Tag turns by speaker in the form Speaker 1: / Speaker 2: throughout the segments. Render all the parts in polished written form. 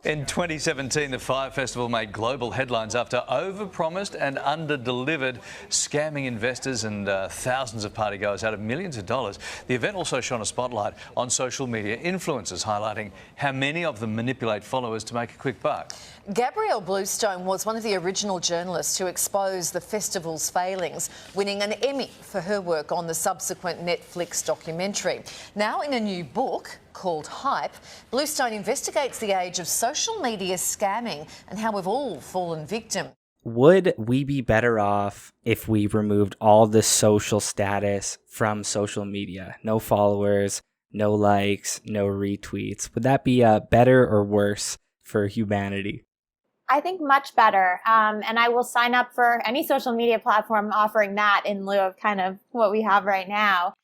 Speaker 1: In 2017, the Fyre Festival made global headlines after overpromised and underdelivered, scamming investors and thousands of partygoers out of millions of dollars. The event also shone a spotlight on social media influencers, highlighting how many of them manipulate followers to make a quick buck.
Speaker 2: Gabrielle Bluestone was one of the original journalists to expose the festival's failings, winning an Emmy for her work on the subsequent Netflix documentary. Now, in a new book called Hype, Bluestone investigates the age of social media scamming and how we've all fallen victim.
Speaker 3: Would we be better off if we removed all the social status from social media? No followers, no likes, no retweets. Would that be better or worse for humanity?
Speaker 4: I think much better. And I will sign up for any social media platform offering that in lieu of kind of what we have right now.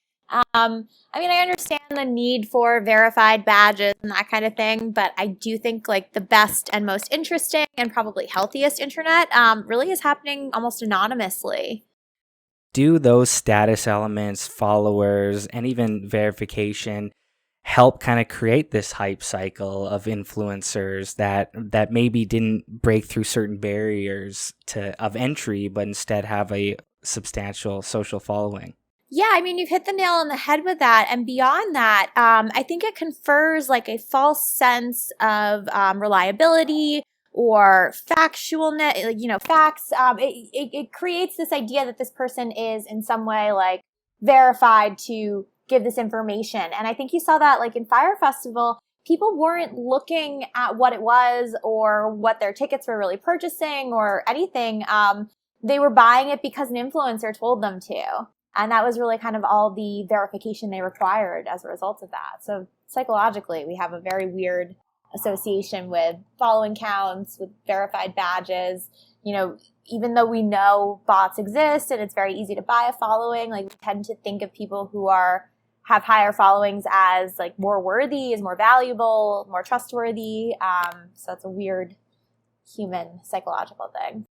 Speaker 4: I understand the need for verified badges and that kind of thing, but I do think like the best and most interesting and probably healthiest internet really is happening almost anonymously.
Speaker 3: Do those status elements, followers, and even verification help kind of create this hype cycle of influencers that maybe didn't break through certain barriers of entry, but instead have a substantial social following?
Speaker 4: Yeah, I mean, you've hit the nail on the head with that. And beyond that, I think it confers like a false sense of reliability or factualness, facts. It creates this idea that this person is in some way like verified to give this information. And I think you saw that like in Fyre Festival, people weren't looking at what it was or what their tickets were really purchasing or anything. They were buying it because an influencer told them to. And that was really kind of all the verification they required as a result of that. So psychologically, we have a very weird association with following counts, with verified badges. You know, even though we know bots exist and it's very easy to buy a following, like we tend to think of people who have higher followings as like more worthy, as more valuable, more trustworthy. So it's a weird human psychological thing.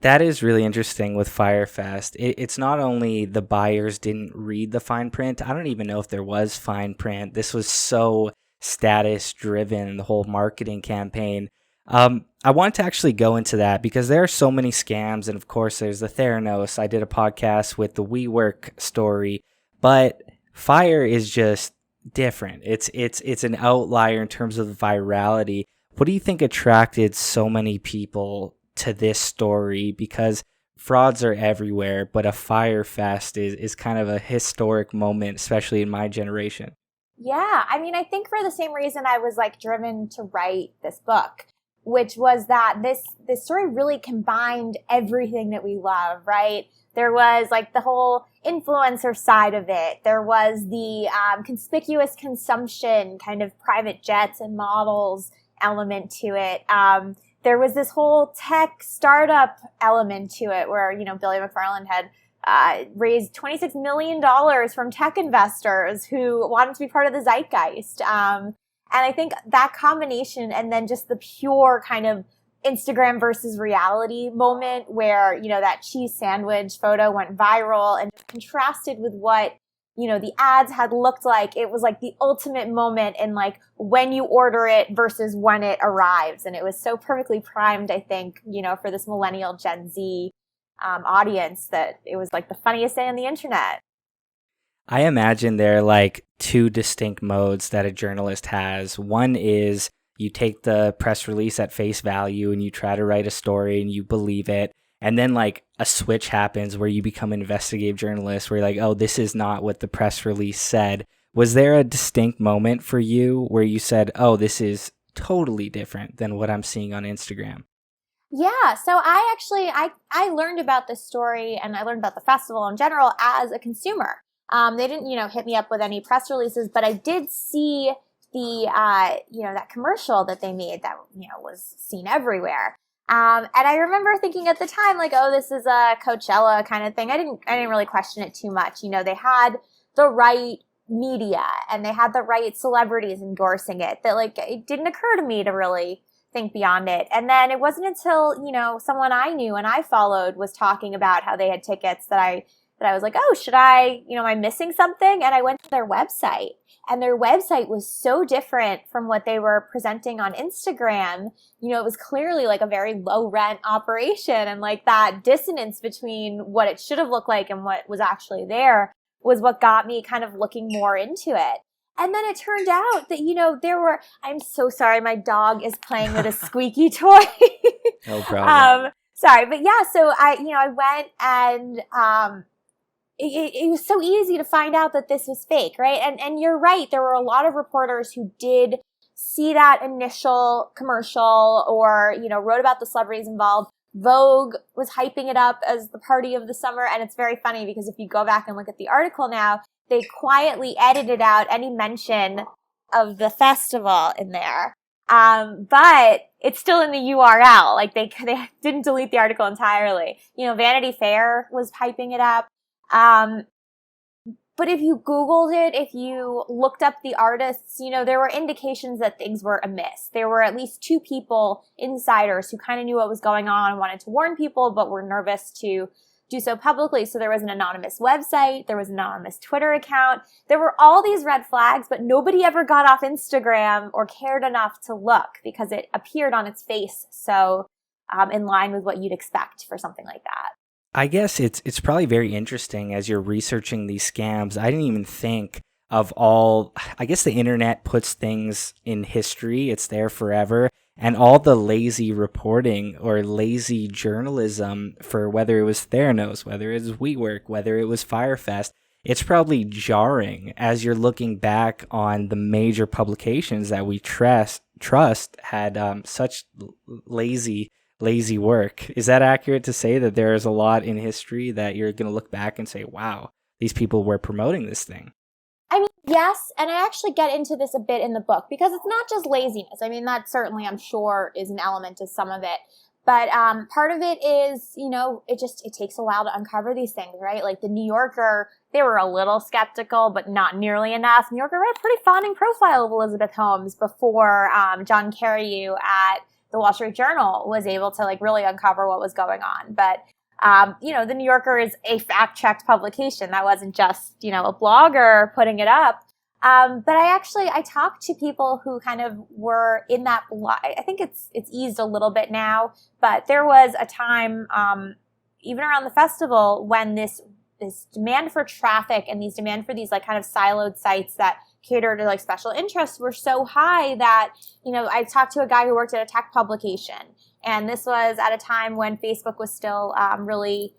Speaker 3: That is really interesting with Fyre Fest. It's not only the buyers didn't read the fine print. I don't even know if there was fine print. This was so status driven, the whole marketing campaign. I want to actually go into that because there are so many scams. And of course, there's the Theranos. I did a podcast with the WeWork story, but Fyre is just different. It's an outlier in terms of the virality. What do you think attracted so many people to this story? Because frauds are everywhere, but a Fyre Fest is kind of a historic moment, especially in my generation.
Speaker 4: Yeah, I mean, I think for the same reason I was like driven to write this book, which was that this story really combined everything that we love, right? There was like the whole influencer side of it. There was the conspicuous consumption, kind of private jets and models element to it. There was this whole tech startup element to it where, Billy McFarland had raised $26 million from tech investors who wanted to be part of the zeitgeist. And I think that combination and then just the pure kind of Instagram versus reality moment where, that cheese sandwich photo went viral and contrasted with what the ads had looked like. It was like the ultimate moment in like when you order it versus when it arrives. And it was so perfectly primed, I think, for this millennial Gen Z audience that it was like the funniest day on the internet.
Speaker 3: I imagine there are like two distinct modes that a journalist has. One is you take the press release at face value and you try to write a story and you believe it. And then like a switch happens where you become an investigative journalist where you're like, oh, this is not what the press release said. Was there a distinct moment for you where you said, oh, this is totally different than what I'm seeing on Instagram?
Speaker 4: Yeah. So I learned about this story and I learned about the festival in general as a consumer. They didn't, hit me up with any press releases, but I did see the, that commercial that they made that, was seen everywhere. And I remember thinking at the time, like, oh, this is a Coachella kind of thing. I didn't really question it too much. They had the right media and they had the right celebrities endorsing it that like, it didn't occur to me to really think beyond it. And then it wasn't until, someone I knew and I followed was talking about how they had tickets that that I was like, oh, should I, am I missing something? And I went to their website, and their website was so different from what they were presenting on Instagram. It was clearly like a very low rent operation, and like that dissonance between what it should have looked like and what was actually there was what got me kind of looking more into it. And then it turned out that, I'm so sorry, my dog is playing with a squeaky toy.
Speaker 3: No problem.
Speaker 4: Sorry, but yeah, so I went, and it was so easy to find out that this was fake, right? And you're right, there were a lot of reporters who did see that initial commercial or, wrote about the celebrities involved. Vogue was hyping it up as the party of the summer, and it's very funny because if you go back and look at the article now, they quietly edited out any mention of the festival in there. But it's still in the URL. Like they didn't delete the article entirely. Vanity Fair was hyping it up. But if you Googled it, if you looked up the artists, there were indications that things were amiss. There were at least 2 people, insiders, who kind of knew what was going on and wanted to warn people, but were nervous to do so publicly. So there was an anonymous website, there was an anonymous Twitter account. There were all these red flags, but nobody ever got off Instagram or cared enough to look because it appeared on its face so in line with what you'd expect for something like that.
Speaker 3: I guess it's probably very interesting as you're researching these scams. I didn't even think of all, I guess the internet puts things in history. It's there forever. And all the lazy reporting or lazy journalism for whether it was Theranos, whether it was WeWork, whether it was Fyre Fest, it's probably jarring as you're looking back on the major publications that we trust had such lazy work. Is that accurate to say that there is a lot in history that you're going to look back and say, wow, these people were promoting this thing?
Speaker 4: I mean, yes, and I actually get into this a bit in the book because it's not just laziness. I mean, that certainly, I'm sure, is an element of some of it. But part of it is, it takes a while to uncover these things, right? Like the New Yorker, they were a little skeptical, but not nearly enough. New Yorker read a pretty fawning profile of Elizabeth Holmes before John Carreyrou at the Wall Street Journal was able to really uncover what was going on. But the New Yorker is a fact-checked publication. That wasn't just, a blogger putting it up. But I talked to people who kind of were in that I think it's eased a little bit now, but there was a time, even around the festival, when this demand for traffic and these demand for these kind of siloed sites that cater to special interests were so high that, I talked to a guy who worked at a tech publication. And this was at a time when Facebook was still really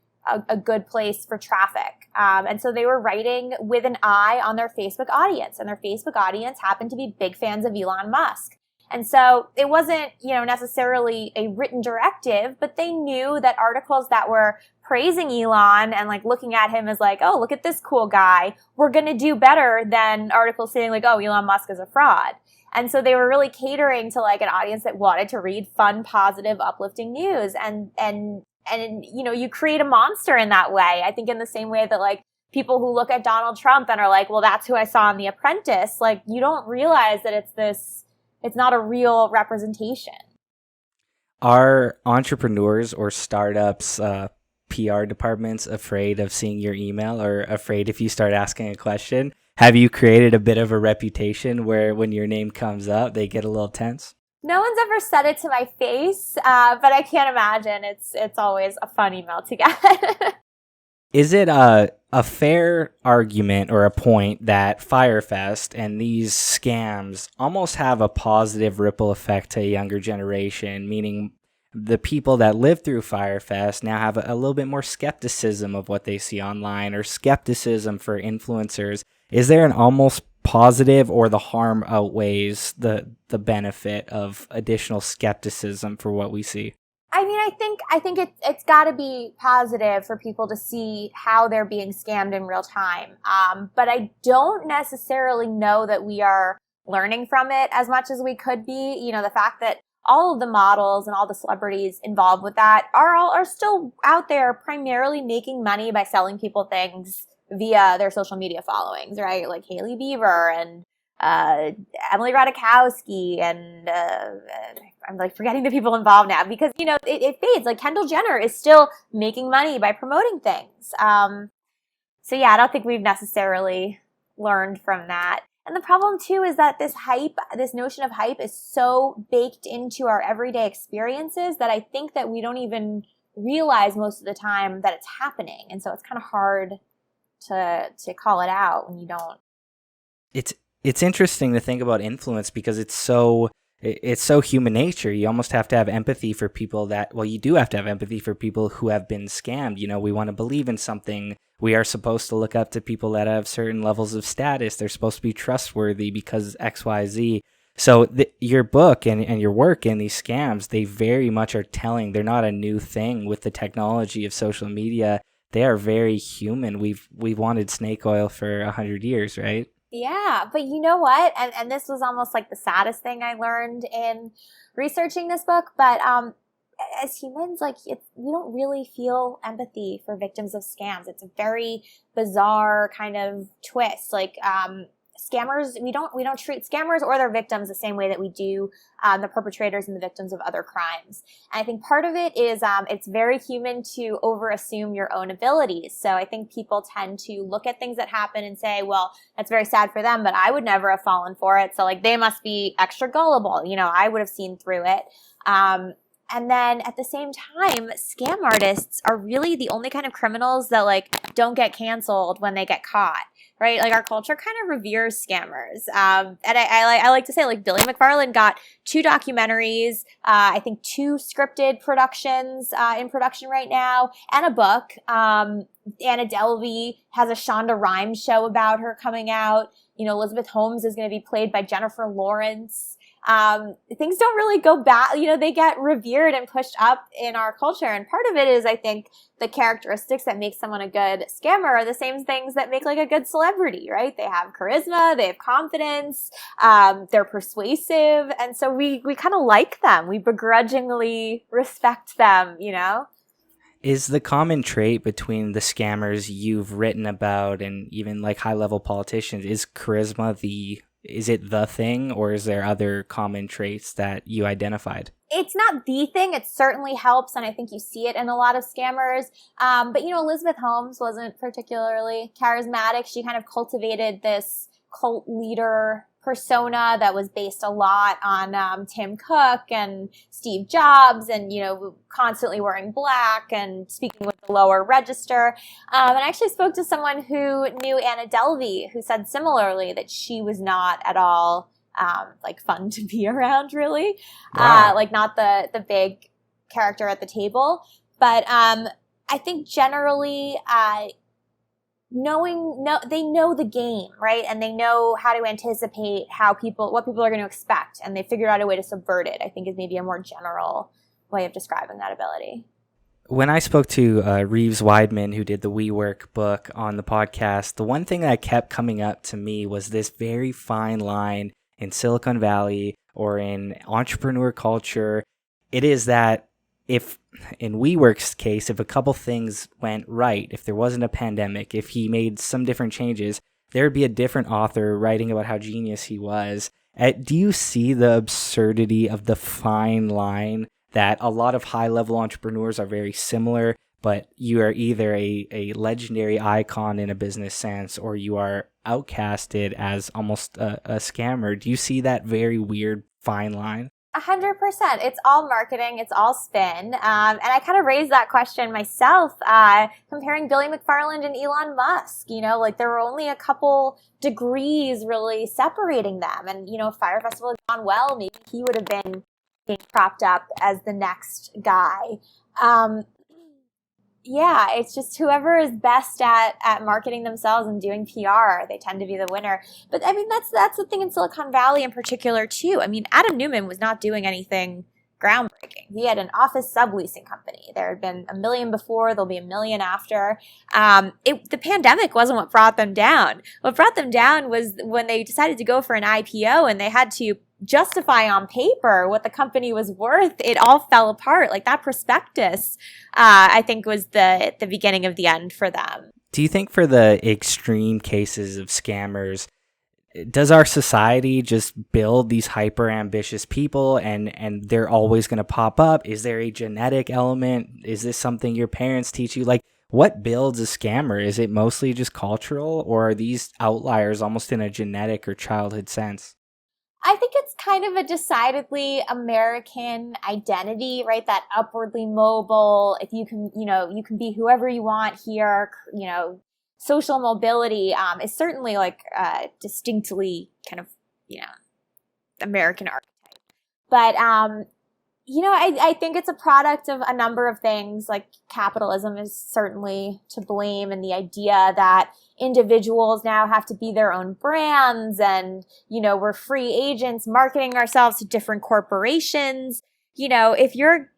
Speaker 4: a good place for traffic. And so they were writing with an eye on their Facebook audience. And their Facebook audience happened to be big fans of Elon Musk. And so it wasn't, necessarily a written directive, but they knew that articles that were praising Elon and looking at him as oh, look at this cool guy, were going to do better than articles saying oh, Elon Musk is a fraud. And so they were really catering to an audience that wanted to read fun, positive, uplifting news. And you create a monster in that way. I think in the same way that people who look at Donald Trump and are well, that's who I saw on The Apprentice. You don't realize that it's not a real representation.
Speaker 3: Are entrepreneurs or startups, PR departments afraid of seeing your email or afraid if you start asking a question? Have you created a bit of a reputation where when your name comes up, they get a little tense?
Speaker 4: No one's ever said it to my face, but I can't imagine. It's always a fun email to get.
Speaker 3: Is it a fair argument or a point that Fyre Fest and these scams almost have a positive ripple effect to a younger generation, meaning the people that live through Fyre Fest now have a little bit more skepticism of what they see online or skepticism for influencers? Is there an almost positive or the harm outweighs the benefit of additional skepticism for what we see?
Speaker 4: I mean, I think it's got to be positive for people to see how they're being scammed in real time. But I don't necessarily know that we are learning from it as much as we could be. The fact that all of the models and all the celebrities involved with that are still out there primarily making money by selling people things via their social media followings, right? Like Hailey Bieber and Emily Ratajkowski and I'm forgetting the people involved now because, it fades. Kendall Jenner is still making money by promoting things. So yeah, I don't think we've necessarily learned from that. And the problem too is that this notion of hype is so baked into our everyday experiences that I think that we don't even realize most of the time that it's happening. And so it's kind of hard to call it out when you don't.
Speaker 3: It's interesting to think about influence because it's so human nature. You almost have to have empathy for people you do have to have empathy for people who have been scammed. We want to believe in something. We are supposed to look up to people that have certain levels of status. They're supposed to be trustworthy because X, Y, Z. So your book and your work in these scams, they very much are telling. They're not a new thing with the technology of social media. They are very human. We've wanted snake oil for 100 years, right?
Speaker 4: Yeah, but you know what? And this was almost like the saddest thing I learned in researching this book. But as humans, we don't really feel empathy for victims of scams. It's a very bizarre kind of twist. Scammers, we don't treat scammers or their victims the same way that we do the perpetrators and the victims of other crimes. And I think part of it is it's very human to overassume your own abilities. So I think people tend to look at things that happen and say, well, that's very sad for them, but I would never have fallen for it. So they must be extra gullible. I would have seen through it. And then at the same time, scam artists are really the only kind of criminals that don't get canceled when they get caught, right? Our culture kind of reveres scammers. And I like to say Billy McFarland got 2 documentaries, I think 2 scripted productions in production right now, and a book. Anna Delvey has a Shonda Rhimes show about her coming out. Elizabeth Holmes is going to be played by Jennifer Lawrence. Things don't really go back, they get revered and pushed up in our culture. And part of it is, I think, the characteristics that make someone a good scammer are the same things that make a good celebrity, right? They have charisma, they have confidence, they're persuasive. And so we kind of like them. We begrudgingly respect them,
Speaker 3: Is the common trait between the scammers you've written about and even high-level politicians, is charisma is it the thing, or is there other common traits that you identified?
Speaker 4: It's not the thing. It certainly helps, and I think you see it in a lot of scammers. But, Elizabeth Holmes wasn't particularly charismatic. She kind of cultivated this cult leader persona that was based a lot on Tim Cook and Steve Jobs and, constantly wearing black and speaking with the lower register. And I actually spoke to someone who knew Anna Delvey, who said similarly that she was not at all fun to be around, really.
Speaker 3: Wow.
Speaker 4: Not the big character at the table. But I think generally they know the game, right? And they know how to anticipate what people are going to expect, and they figured out a way to subvert it, I think, is maybe a more general way of describing that ability.
Speaker 3: When I spoke to Reeves Weidman, who did the WeWork book, on the podcast, the one thing that kept coming up to me was this very fine line in Silicon Valley or in entrepreneur culture. It is that if, in WeWork's case, if a couple things went right, if there wasn't a pandemic, if he made some different changes, there would be a different author writing about how genius he was. Do you see the absurdity of the fine line that a lot of high-level entrepreneurs are very similar, but you are either a legendary icon in a business sense or you are outcasted as almost a scammer? Do you see that very weird fine line?
Speaker 4: 100%. It's all marketing. It's all spin. And I kind of raised that question myself, comparing Billy McFarland and Elon Musk. There were only a couple degrees really separating them. And, if Fyre Festival had gone well, maybe he would have been being propped up as the next guy. Yeah, it's just whoever is best at marketing themselves and doing PR, they tend to be the winner. But that's the thing in Silicon Valley in particular too. Adam Neumann was not doing anything groundbreaking. He had an office subleasing company. There had been 1 million before, there'll be 1 million after. The pandemic wasn't what brought them down. What brought them down was when they decided to go for an IPO and they had to justify on paper what the company was worth. It all fell apart. That prospectus, I think, was the beginning of the end for them.
Speaker 3: Do you think for the extreme cases of scammers, does our society just build these hyper ambitious people and they're always going to pop up? Is there a genetic element? Is this something your parents teach you? What builds a scammer? Is it mostly just cultural, or are these outliers almost in a genetic or childhood sense?
Speaker 4: I think it's kind of a decidedly American identity, right? That upwardly mobile, if you can, you can be whoever you want here, social mobility is certainly like distinctly kind of, American archetype. But, I think it's a product of a number of things. Like capitalism is certainly to blame, and the idea that individuals now have to be their own brands, and, we're free agents marketing ourselves to different corporations. If you're,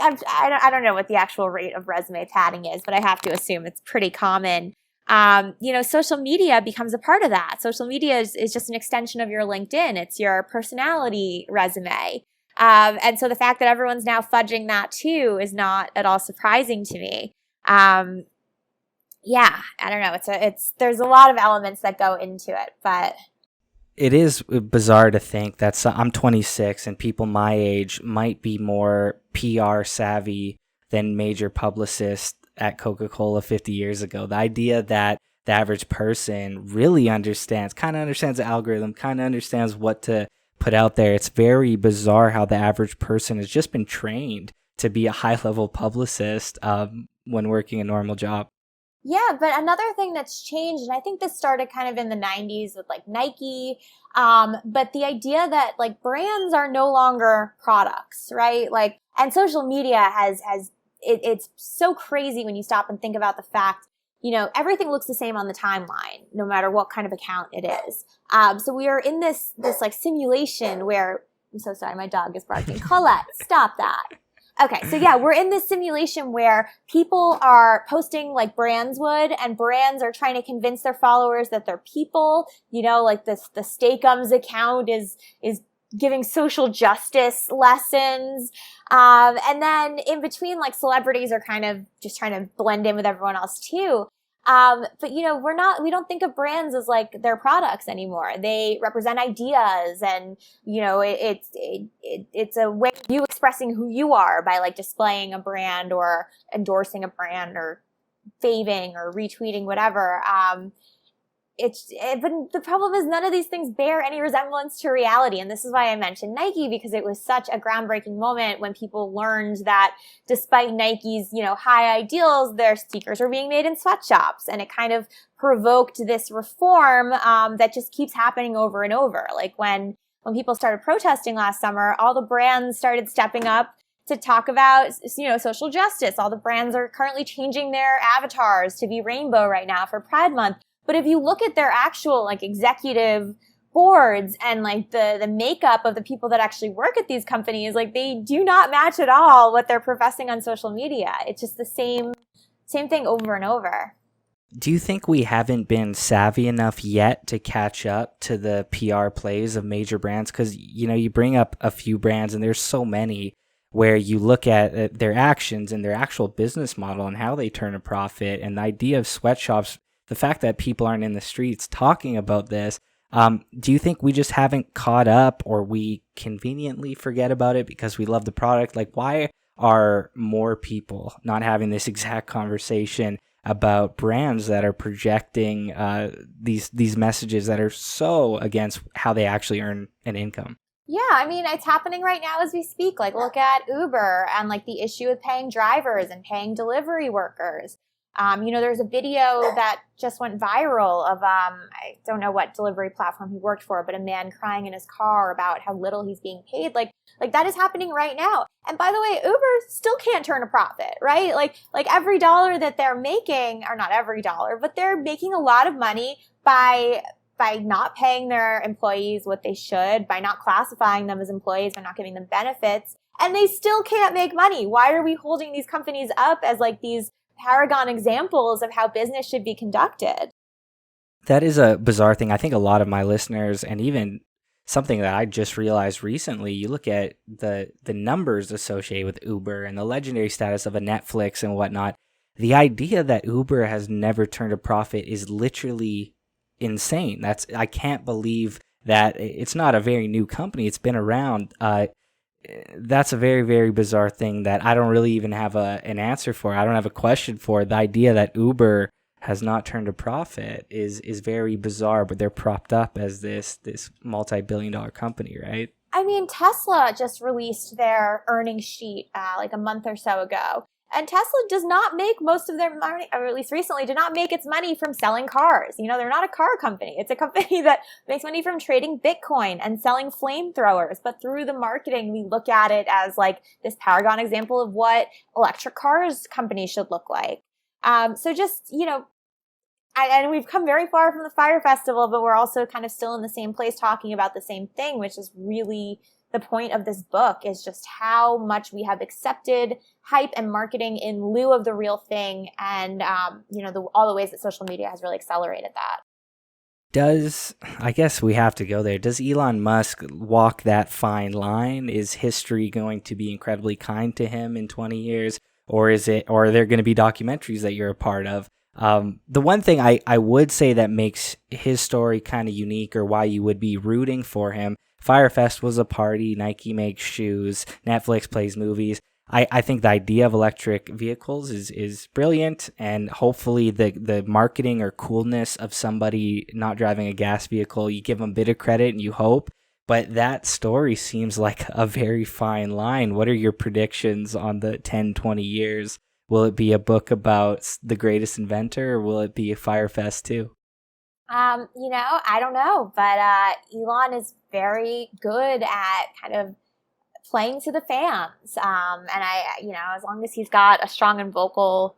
Speaker 4: I don't know what the actual rate of resume padding is, but I have to assume it's pretty common. Social media becomes a part of that. Social media is just an extension of your LinkedIn. It's your personality resume. And so the fact that everyone's now fudging that too is not at all surprising to me. I don't know. There's a lot of elements that go into it, but
Speaker 3: it is bizarre to think that I'm 26 and people my age might be more PR savvy than major publicists at Coca-Cola 50 years ago. The idea that the average person really understands the algorithm, kind of understands what to put out there. It's very bizarre how the average person has just been trained to be a high-level publicist when working a normal job.
Speaker 4: Yeah, but another thing that's changed, and I think this started kind of in the 90s with like Nike, but the idea that like brands are no longer products, right? Like, and social media it's so crazy when you stop and think about the fact, everything looks the same on the timeline, no matter what kind of account it is. So we are in this like simulation where, I'm so sorry, my dog is barking. Colette, stop that. Okay, so yeah, we're in this simulation where people are posting like brands would, and brands are trying to convince their followers that they're people. Like the Steakums account is giving social justice lessons. And then in between, like celebrities are kind of just trying to blend in with everyone else too. But we don't think of brands as like their products anymore. They represent ideas, and, it's a way of you expressing who you are by like displaying a brand or endorsing a brand or faving or retweeting, whatever. But the problem is none of these things bear any resemblance to reality. And this is why I mentioned Nike, because it was such a groundbreaking moment when people learned that despite Nike's, high ideals, their sneakers are being made in sweatshops. And it kind of provoked this reform that just keeps happening over and over. Like when people started protesting last summer, all the brands started stepping up to talk about, social justice. All the brands are currently changing their avatars to be rainbow right now for Pride Month. But if you look at their actual like executive boards and like the makeup of the people that actually work at these companies, like they do not match at all what they're professing on social media. It's just the same thing over and over.
Speaker 3: Do you think we haven't been savvy enough yet to catch up to the PR plays of major brands? Because, you bring up a few brands and there's so many where you look at their actions and their actual business model and how they turn a profit, and the idea of sweatshops. The fact that people aren't in the streets talking about this, do you think we just haven't caught up, or we conveniently forget about it because we love the product? Like, why are more people not having this exact conversation about brands that are projecting these messages that are so against how they actually earn an income?
Speaker 4: Yeah, I mean, it's happening right now as we speak. Like, look at Uber and like the issue with paying drivers and paying delivery workers. There's a video that just went viral of, I don't know what delivery platform he worked for, but a man crying in his car about how little he's being paid. Like that is happening right now. And by the way, Uber still can't turn a profit, right? Like every dollar that they're making, or not every dollar, but they're making a lot of money by not paying their employees what they should, by not classifying them as employees, by not giving them benefits, and they still can't make money. Why are we holding these companies up as like these paragon examples of how business should be conducted?
Speaker 3: That is a bizarre thing. I think a lot of my listeners, and even something that I just realized recently, you look at the numbers associated with Uber and the legendary status of a Netflix and whatnot. The idea that Uber has never turned a profit is literally insane. I can't believe that. It's not a very new company. It's been around. that's a very, very bizarre thing that I don't really even have an answer for. I don't have a question for. The idea that Uber has not turned a profit is very bizarre, but they're propped up as this multi-billion-dollar company, right?
Speaker 4: I mean, Tesla just released their earnings sheet like a month or so ago. And Tesla does not make most of their money, or at least recently, did not make its money from selling cars. You know, they're not a car company. It's a company that makes money from trading Bitcoin and selling flamethrowers. But through the marketing, we look at it as like this paragon example of what electric cars companies should look like. So just, you know, and we've come very far from the Fyre Festival, but we're also kind of still in the same place talking about the same thing, which is really the point of this book, is just how much we have accepted hype and marketing in lieu of the real thing. And, you know, all the ways that social media has really accelerated that.
Speaker 3: I guess we have to go there. Does Elon Musk walk that fine line? Is history going to be incredibly kind to him in 20 years? Or are there going to be documentaries that you're a part of? The one thing I would say that makes his story kind of unique, or why you would be rooting for him, Fyre Fest was a party, Nike makes shoes, Netflix plays movies. I think the idea of electric vehicles is brilliant, and hopefully the marketing or coolness of somebody not driving a gas vehicle, you give them a bit of credit and you hope. But that story seems like a very fine line. What are your predictions on the 10, 20 years? Will it be a book about the greatest inventor, or will it be a Fyre Fest too?
Speaker 4: You know, I don't know, but Elon is very good at kind of playing to the fans. And you know, as long as he's got a strong and vocal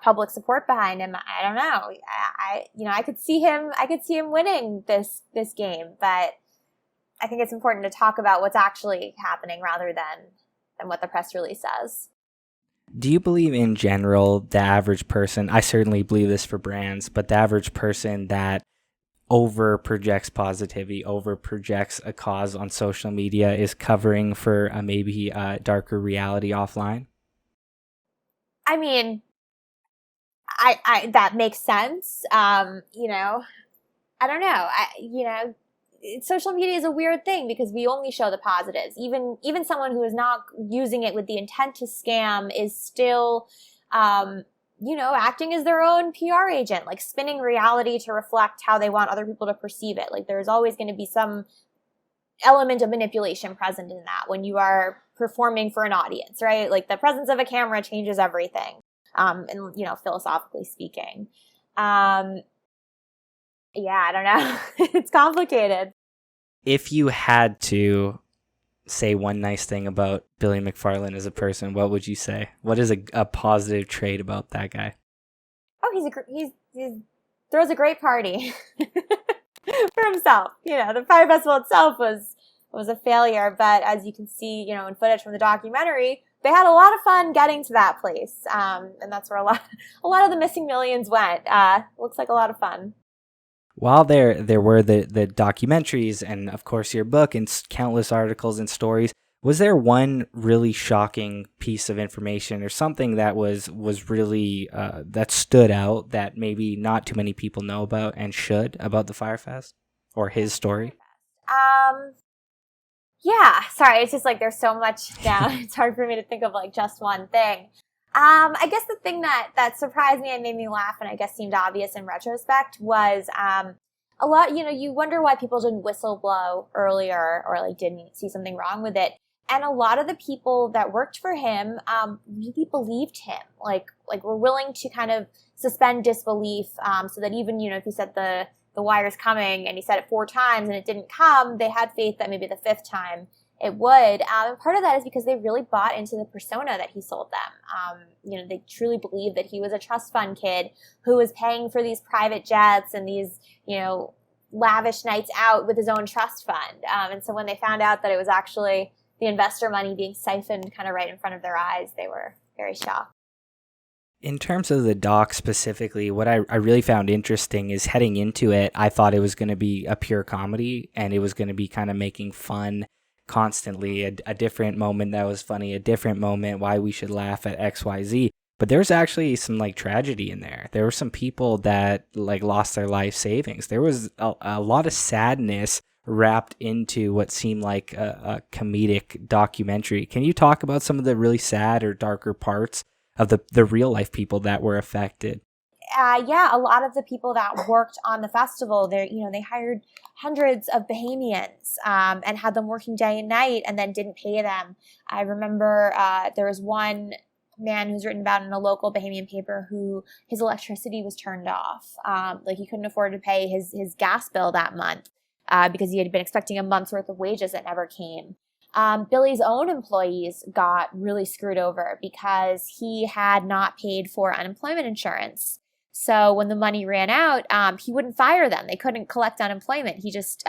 Speaker 4: public support behind him, I don't know. I could see him winning this game, but I think it's important to talk about what's actually happening rather than what the press release says.
Speaker 3: Do you believe in general the average person, I certainly believe this for brands, but the average person that over projects positivity, over projects a cause on social media is covering for maybe a darker reality offline?
Speaker 4: I mean, I that makes sense. You know, I don't know. You know, social media is a weird thing because we only show the positives. Even someone who is not using it with the intent to scam is still, you know, acting as their own PR agent, like spinning reality to reflect how they want other people to perceive it. Like there's always going to be some element of manipulation present in that when you are performing for an audience, right? Like the presence of a camera changes everything. And, you know, philosophically speaking. Yeah, I don't know. It's complicated.
Speaker 3: If you had to say one nice thing about Billy McFarland as a person, what would you say? What is a positive trait about that guy?
Speaker 4: Oh, he throws a great party for himself. You know, the Fyre Festival itself was a failure, but as you can see, you know, in footage from the documentary, they had a lot of fun getting to that place, and that's where a lot of the missing millions went. Looks like a lot of fun.
Speaker 3: While there were the documentaries and, of course, your book and countless articles and stories, was there one really shocking piece of information or something that was really that stood out that maybe not too many people know about and should about the Fyre Fest or his story?
Speaker 4: Yeah, sorry, it's just like there's so much now. It's hard for me to think of like just one thing. I guess the thing that surprised me and made me laugh and I guess seemed obvious in retrospect was a lot, you know, you wonder why people didn't whistleblow earlier or like didn't see something wrong with it. And a lot of the people that worked for him really believed him, like were willing to kind of suspend disbelief so that even, you know, if he said the wire's coming and he said it 4 times and it didn't come, they had faith that maybe the 5th time it would. And part of that is because they really bought into the persona that he sold them. You know, they truly believed that he was a trust fund kid who was paying for these private jets and these, you know, lavish nights out with his own trust fund. And so when they found out that it was actually the investor money being siphoned kind of right in front of their eyes, they were very shocked.
Speaker 3: In terms of the doc specifically, what I really found interesting is heading into it, I thought it was going to be a pure comedy and it was going to be kind of making fun constantly, a different moment that was funny, a different moment why we should laugh at XYZ. But there's actually some like tragedy in there. There were some people that like lost their life savings. There was a lot of sadness wrapped into what seemed like a comedic documentary. Can you talk about some of the really sad or darker parts of the real life people that were affected?
Speaker 4: Yeah, a lot of the people that worked on the festival, they hired hundreds of Bahamians and had them working day and night, and then didn't pay them. I remember there was one man who's written about in a local Bahamian paper who his electricity was turned off. Like he couldn't afford to pay his gas bill that month because he had been expecting a month's worth of wages that never came. Billy's own employees got really screwed over because he had not paid for unemployment insurance. So when the money ran out, he wouldn't fire them. They couldn't collect unemployment. He just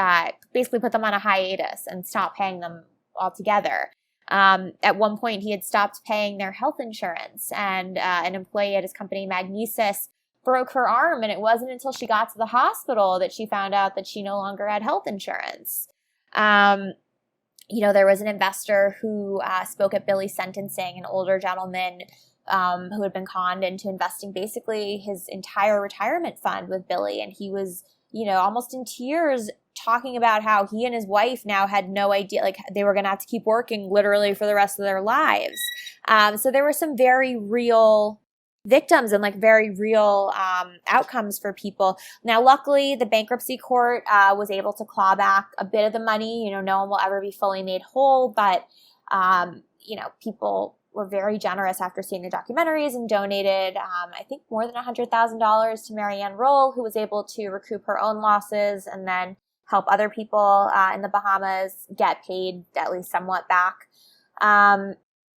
Speaker 4: basically put them on a hiatus and stopped paying them altogether. At one point, he had stopped paying their health insurance, and an employee at his company, Magnesis, broke her arm, and it wasn't until she got to the hospital that she found out that she no longer had health insurance. There was an investor who spoke at Billy's sentencing, an older gentleman who had been conned into investing basically his entire retirement fund with Billy. And he was, almost in tears talking about how he and his wife now had no idea, like they were going to have to keep working literally for the rest of their lives. So there were some very real victims and like very real outcomes for people. Now, luckily, the bankruptcy court was able to claw back a bit of the money. No one will ever be fully made whole, but, people were very generous after seeing the documentaries and donated, I think, more than $100,000 to Ja Rule, who was able to recoup her own losses and then help other people in the Bahamas get paid at least somewhat back.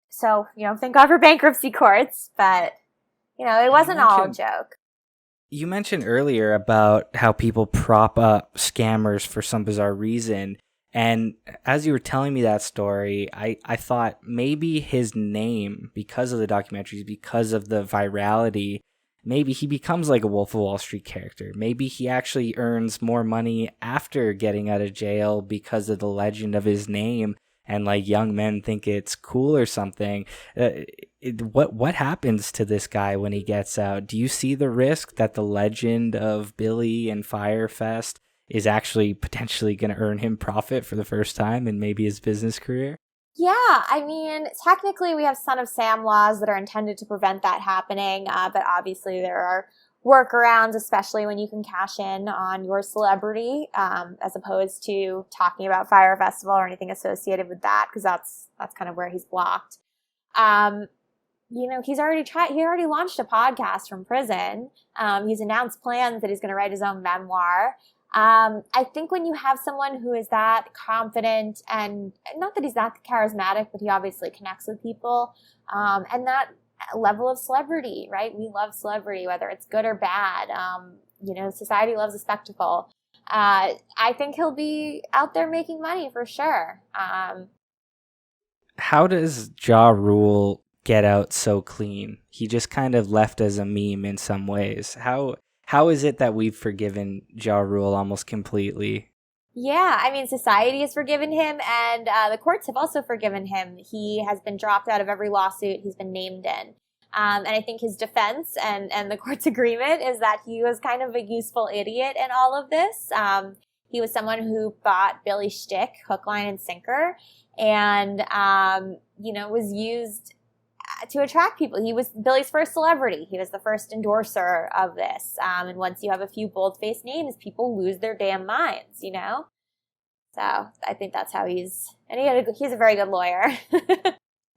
Speaker 4: So, thank God for bankruptcy courts, but, it wasn't all a joke.
Speaker 3: You mentioned earlier about how people prop up scammers for some bizarre reason. And as you were telling me that story, I thought maybe his name, because of the documentaries, because of the virality, maybe he becomes like a Wolf of Wall Street character. Maybe he actually earns more money after getting out of jail because of the legend of his name, and like young men think it's cool or something. What happens to this guy when he gets out? Do you see the risk that the legend of Billy and Fyre Fest is actually potentially going to earn him profit for the first time in maybe his business career?
Speaker 4: Yeah, I mean, technically we have Son of Sam laws that are intended to prevent that happening, but obviously there are workarounds, especially when you can cash in on your celebrity, as opposed to talking about Fyre Festival or anything associated with that, because that's kind of where he's blocked. He's already he already launched a podcast from prison. He's announced plans that he's going to write his own memoir. I think when you have someone who is that confident, and not that he's that charismatic, but he obviously connects with people, and that level of celebrity, right? We love celebrity, whether it's good or bad. Society loves a spectacle. I think he'll be out there making money for sure.
Speaker 3: How does Ja Rule get out so clean? He just kind of left as a meme in some ways. How is it that we've forgiven Ja Rule almost completely?
Speaker 4: Yeah, I mean, society has forgiven him, and the courts have also forgiven him. He has been dropped out of every lawsuit he's been named in. And I think his defense and the court's agreement is that he was kind of a useful idiot in all of this. He was someone who bought Billy's shtick, hook, line, and sinker, and, was used to attract people. He was Billy's first celebrity. He was the first endorser of this. And once you have a few bold-faced names, people lose their damn minds, So I think that's how he's a very good lawyer.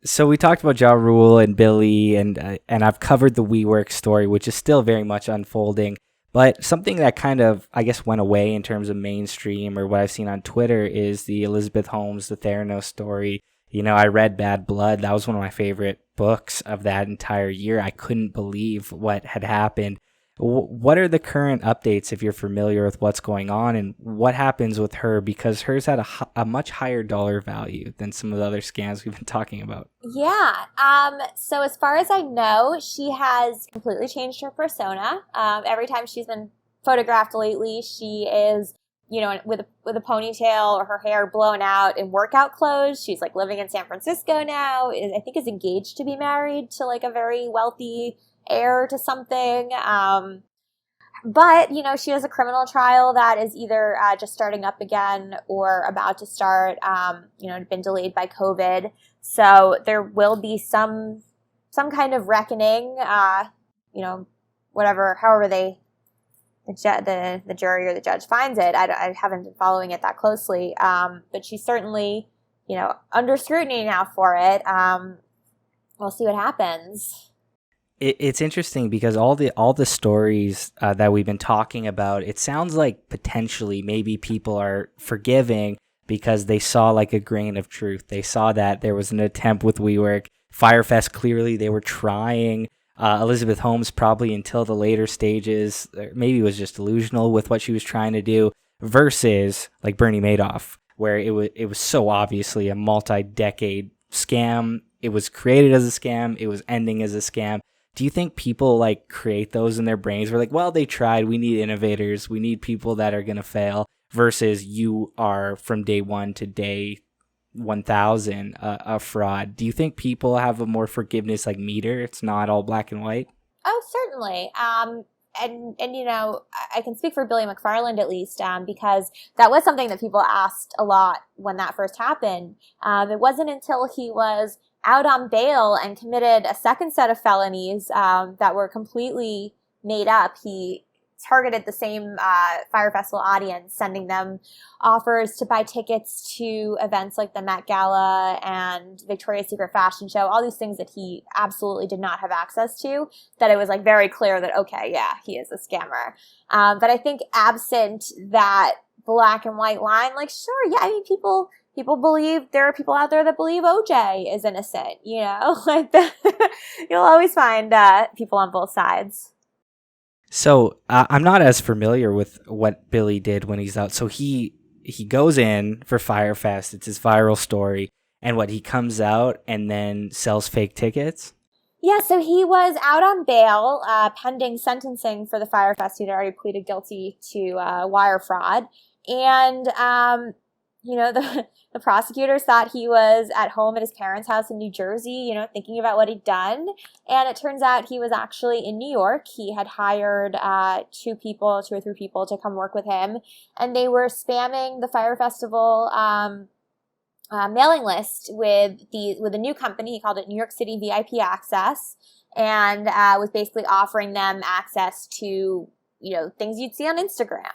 Speaker 3: So we talked about Ja Rule and Billy, and I've covered the WeWork story, which is still very much unfolding. But something that kind of, I guess, went away in terms of mainstream or what I've seen on Twitter is the Elizabeth Holmes, the Theranos story. I read Bad Blood. That was one of my favorite books of that entire year. I couldn't believe what had happened. What are the current updates, if you're familiar with what's going on, and what happens with her? Because hers had a much higher dollar value than some of the other scams we've been talking about.
Speaker 4: Yeah. So as far as I know, she has completely changed her persona. Every time she's been photographed lately, she is with a ponytail or her hair blown out in workout clothes. She's like living in San Francisco now. I think is engaged to be married to like a very wealthy heir to something. But, she has a criminal trial that is either just starting up again or about to start, been delayed by COVID. So there will be some kind of reckoning, however the jury or the judge finds it. I haven't been following it that closely. But she's certainly, under scrutiny now for it. We'll see what happens.
Speaker 3: It's interesting because all the stories that we've been talking about, it sounds like potentially maybe people are forgiving because they saw like a grain of truth. They saw that there was an attempt with WeWork. Fyre Fest, clearly they were trying. Elizabeth Holmes probably until the later stages, maybe it was just delusional with what she was trying to do, versus like Bernie Madoff, where it was so obviously a multi-decade scam. It was created as a scam. It was ending as a scam. Do you think people like create those in their brains? We're like, well, they tried. We need innovators. We need people that are going to fail, versus you are from day one to day 1,000 a fraud. Do you think people have a more forgiveness like meter? It's not all black and white.
Speaker 4: Oh, certainly. And I can speak for Billy McFarland at least, because that was something that people asked a lot when that first happened. It wasn't until he was out on bail and committed a second set of felonies that were completely made up. He targeted the same Fyre Festival audience, sending them offers to buy tickets to events like the Met Gala and Victoria's Secret fashion show, all these things that he absolutely did not have access to, that it was like very clear that, okay, yeah, he is a scammer. But I think absent that black and white line, like, sure, yeah, I mean, people believe, there are people out there that believe OJ is innocent, like you'll always find people on both sides.
Speaker 3: So I'm not as familiar with what Billy did when he's out. So he goes in for Fyre Fest. It's his viral story. And he comes out and then sells fake tickets?
Speaker 4: Yeah, so he was out on bail pending sentencing for the Fyre Fest. He'd already pleaded guilty to wire fraud. And the prosecutors thought he was at home at his parents' house in New Jersey, thinking about what he'd done. And it turns out he was actually in New York. He had hired 2 or 3 people to come work with him. And they were spamming the Fyre Festival mailing list with a new company. He called it New York City VIP Access, and was basically offering them access to things you'd see on Instagram.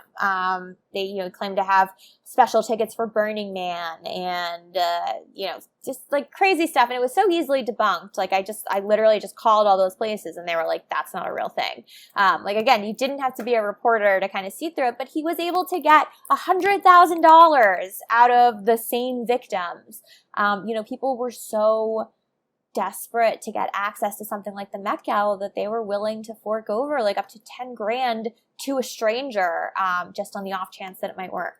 Speaker 4: They, claim to have special tickets for Burning Man and, just like crazy stuff. And it was so easily debunked. Like I literally just called all those places and they were like, that's not a real thing. Again, you didn't have to be a reporter to kind of see through it, but he was able to get $100,000 out of the same victims. People were so desperate to get access to something like the Met Gala that they were willing to fork over like up to $10,000 to a stranger, just on the off chance that it might work.